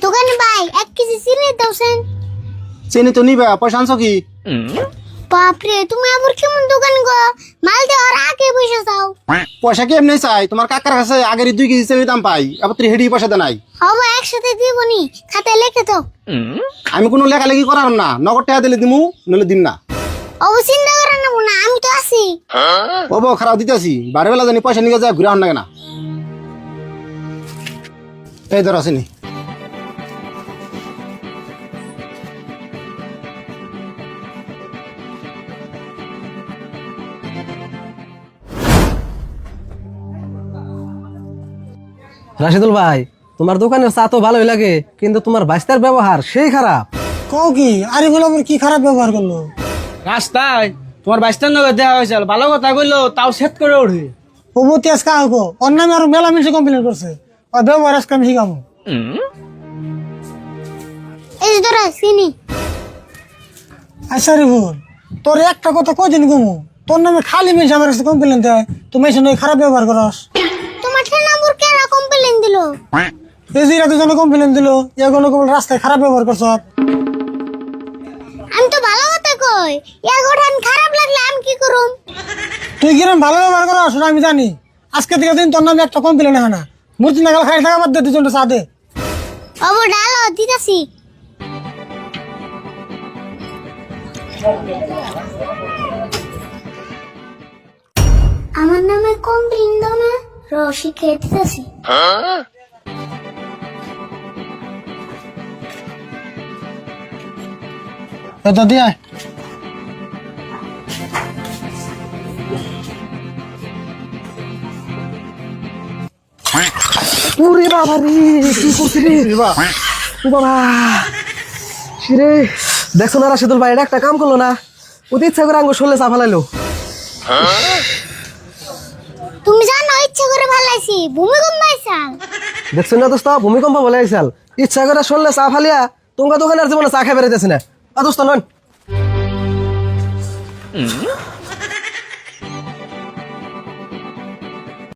দোকানে ভাই 1 কেজি চিনি দাওছেন। চিনি তো নিবা, পয়সা আনছো কি? বাপরে তুমি আবার কেমন দোকান গো, মাল দেওয়ার আগে পয়সা চাও। পয়সা কি এমনি চাই? তোমার কাকার কাছে আগের 2 কেজি চিনি দাম পাই, আবার তুই হেডি পয়সা দে নাই। হবো একসাথে দিবনি, খাতায় লিখে দাও। আমি কোনো লেখালেখি করার না, নগদ টাকা দিলে দিমু, নইলে দিম না। অবো চিন্তা করেন না, আমি তো আছি। ও বউ খারাপ দিতেছি, বারে বেলা জানি পয়সা নিয়ে যায় ঘুরে আন লাগে না। এই ধর আসেনি। রাশিদুল ভাই, তোমার দোকানের চা তো ভালোই লাগে, কিন্তু তোমার বাইস্তার ব্যবহার সেই খারাপ। কও কি? আরে বলে আমার কি খারাপ ব্যবহার করলো? রাস্তায় তোমার বাইস্তার নগর দেওয়া হয়েছিল, ভালো কথা কইলো তাও সেট করে ওঠে। প্রভুতি আজকে আহো ওর নামে আরো মেলা মিশে কমপ্লেন করছে, ওর ব্যবহার আজকে আমি শিখাবো। এই যে ধরো চিনি। আচ্ছা রে বোন, তোর একটা কথা কদিন কমু, তোর নামে খালি মিশে আমার কাছে কমপ্লেন দেয়, তুমি এসে নয় খারাপ ব্যবহার করস। তোমার নাম্বার কেরা কমপ্লেইন দিল? এই যে এত জন কমপ্লেন দিল, এগুলো কেবল রাস্তায় খারাপ ব্যবহার করছ। আমি তো ভালো কথা কই, ইয়া গঠন খারাপ লাগলে আমি কি করুম? তুই কিরম ভালো ব্যবহার করস সেটা আমি জানি। আজকে থেকে দিন তোর নামে একটা কমপ্লেন হয় না, মূর্তি নাগাল খাই থাকা বাদ দে, দুজনটা চা দে। অবো ডালো দিতাছি। আমার নামে কমপ্লেইন দাও না, রসি খেয়ে দিতাছি। এটা দিয়ে ওরে বাবা রে, কি করছিস রে? ও বাবা রে, দেখছো না রাশিদুল ভাই, এটা একটা কাম করলো না, ওদের ইচ্ছা করে আঙ্গুর শোলে চা ফেলাইলো। তুমি জানো ইচ্ছা করে ভালাইছি, ভূমিকম্প আইসাল। দেখছো না দোস্ত, ভূমিকম্প বলে আইসাল, ইচ্ছা করে শোলে চা ফালিয়া তোমার দোকানের জীবনে চা খাই বেড়াইতেছি না। দোস্ত নন